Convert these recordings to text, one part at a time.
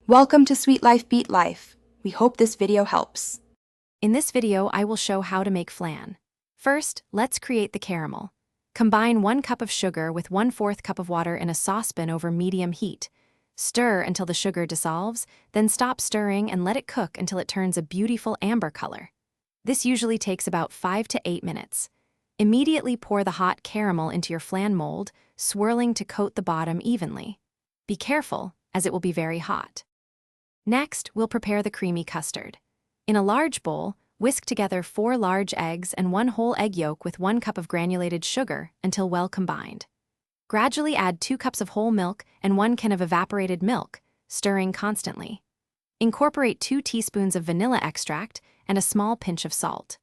Welcome to Sweet Life Beat Life. We hope this video helps. In this video, I will show how to make flan. First, let's create the caramel. Combine 1 cup of sugar with 1/4 cup of water in a saucepan over medium heat. Stir until the sugar dissolves, then stop stirring and let it cook until it turns a beautiful amber color. This usually takes about 5 to 8 minutes. Immediately pour the hot caramel into your flan mold, swirling to coat the bottom evenly. Be careful, as it will be very hot. Next, we'll prepare the creamy custard. In a large bowl, whisk together 4 large eggs and 1 whole egg yolk with 1 cup of granulated sugar until well combined. Gradually add 2 cups of whole milk and 1 can of evaporated milk, stirring constantly. Incorporate 2 teaspoons of vanilla extract and a small pinch of salt.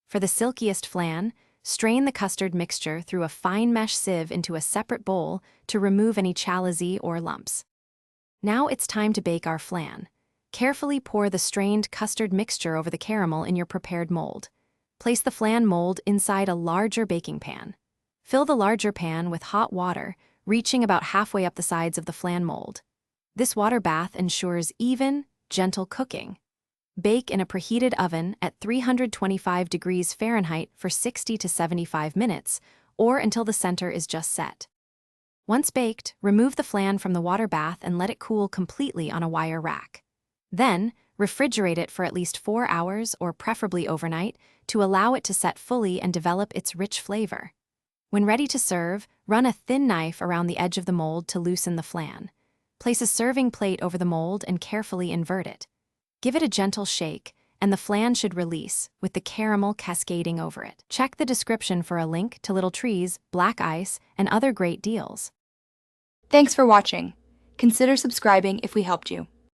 For the silkiest flan, strain the custard mixture through a fine mesh sieve into a separate bowl to remove any chalazi or lumps. Now it's time to bake our flan. Carefully pour the strained custard mixture over the caramel in your prepared mold. Place the flan mold inside a larger baking pan. Fill the larger pan with hot water, reaching about halfway up the sides of the flan mold. This water bath ensures even, gentle cooking. Bake in a preheated oven at 325 degrees Fahrenheit for 60 to 75 minutes, or until the center is just set. Once baked, remove the flan from the water bath and let it cool completely on a wire rack. Then, refrigerate it for at least 4 hours or preferably overnight to allow it to set fully and develop its rich flavor. When ready to serve, run a thin knife around the edge of the mold to loosen the flan. Place a serving plate over the mold and carefully invert it. Give it a gentle shake, and the flan should release, with the caramel cascading over it. Check the description for a link to Little Trees, Black Ice, and other great deals. Thanks for watching. Consider subscribing if we helped you.